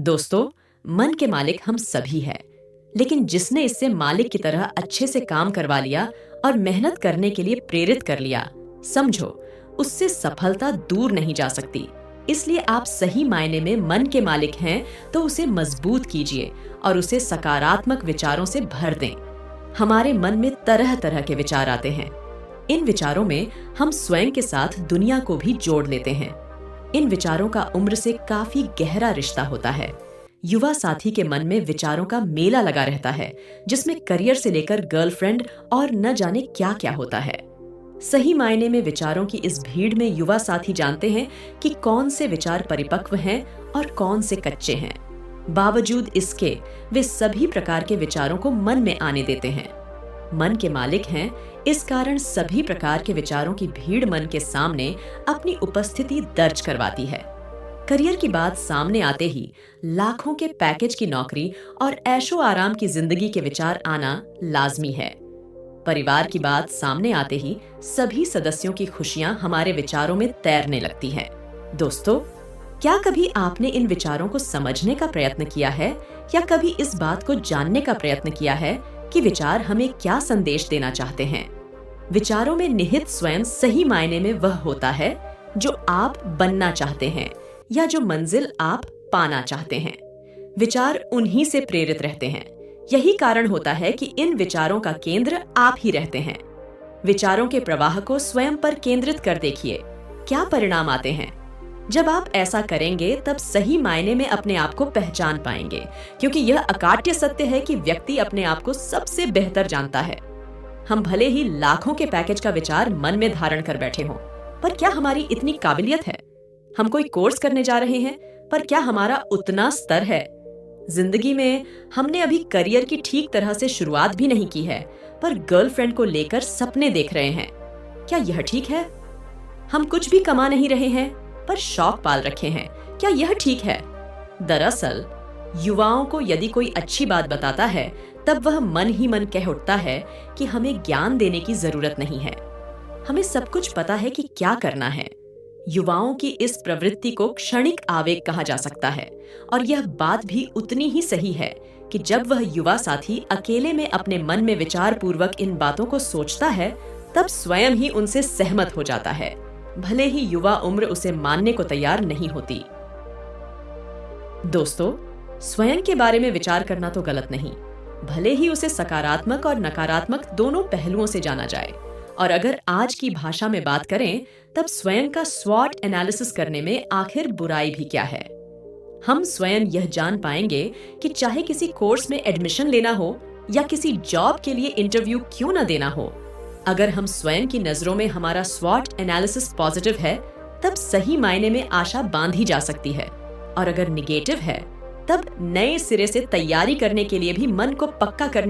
दोस्तों, मन के मालिक हम सभी हैं, लेकिन जिसने इससे मालिक की तरह अच्छे से काम करवा लिया और मेहनत करने के लिए प्रेरित कर लिया, समझो, उससे सफलता दूर नहीं जा सकती। इसलिए आप सही मायने में मन के मालिक हैं तो उसे मजबूत कीजिए और उसे सकारात्मक विचारों से भर दें। हमारे मन में तरह तरह के विचार आते हैं। इन विचारों में हम स्वयं के साथ दुनिया को भी जोड़ लेते हैं। इन विचारों का उम्र से काफी गहरा रिश्ता होता है। युवा साथी के मन में विचारों का मेला लगा रहता है, जिसमें करियर से लेकर गर्लफ्रेंड और न जाने क्या क्या होता है। सही मायने में विचारों की इस भीड़ में युवा साथी जानते हैं कि कौन से विचार परिपक्व हैं और कौन से कच्चे हैं। बावजूद इसके वे सभी प्रकार के विचारों को मन में आने देते हैं। मन के मालिक हैं, इस कारण सभी प्रकार के विचारों की भीड़ मन के सामने अपनी उपस्थिति दर्ज करवाती है। करियर की बात सामने आते ही लाखों के पैकेज की नौकरी और ऐशो आराम की जिंदगी के विचार आना लाजमी है। परिवार की बात सामने आते ही सभी सदस्यों की खुशियां हमारे विचारों में तैरने लगती हैं। दोस्तों, क्या कभी आपने इन विचारों को समझने का प्रयत्न किया है या कभी इस बात को जानने का प्रयत्न किया है कि विचार हमें क्या संदेश देना चाहते हैं? विचारों में निहित स्वयं सही मायने में वह होता है जो आप बनना चाहते हैं या जो मंजिल आप पाना चाहते हैं। विचार उन्हीं से प्रेरित रहते हैं। यही कारण होता है कि इन विचारों का केंद्र आप ही रहते हैं। विचारों के प्रवाह को स्वयं पर केंद्रित कर देखिए, क्या परिणाम आते हैं। जब आप ऐसा करेंगे तब सही मायने में अपने आप को पहचान पाएंगे, क्योंकि यह अकाट्य सत्य है कि व्यक्ति अपने आप को सबसे बेहतर जानता है। हम भले ही लाखों के पैकेज का विचार मन में धारण कर बैठे हों, पर क्या हमारी इतनी काबिलियत है? हम कोई कोर्स करने जा रहे हैं, पर क्या हमारा उतना स्तर है? जिंदगी में हमने अभी करियर की ठीक तरह से शुरुआत भी नहीं की है, पर गर्लफ्रेंड को लेकर सपने देख रहे हैं। क्या यह ठीक है? हम कुछ भी कमा नहीं रहे हैं, पर शौक पाल रखे हैं। क्या यह ठीक है? दरअसल युवाओं को यदि कोई अच्छी बात बताता है, तब वह मन ही मन कह उठता है कि हमें ज्ञान देने की जरूरत नहीं है, हमें सब कुछ पता है कि क्या करना है। युवाओं की इस प्रवृत्ति को क्षणिक आवेग कहा जा सकता है, और यह बात भी उतनी ही सही है कि जब वह युवा साथी अकेले में अपने मन में विचार पूर्वक इन बातों को सोचता है, तब स्वयं ही उनसे सहमत हो जाता है, भले ही युवा उम्र उसे मानने को तैयार नहीं होती। दोस्तों, स्वयं के बारे में विचार करना तो गलत नहीं, भले ही उसे सकारात्मक और नकारात्मक दोनों पहलुओं से जाना जाए। और अगर आज की भाषा में बात करें, तब स्वयं का स्वॉट एनालिसिस करने में आखिर बुराई भी क्या है। हम स्वयं यह जान पाएंगे कि चाहे किसी कोर्स में एडमिशन लेना हो या किसी जॉब के लिए इंटरव्यू क्यों न देना हो, अगर हम स्वयं की नजरों में हमारा स्वॉट एनालिसिस पॉजिटिव है, तब सही मायने में आशा बांधी जा सकती है, और अगर निगेटिव है, तब नए सिरे से तैयारी करने के लिए भी मन को पक्का करने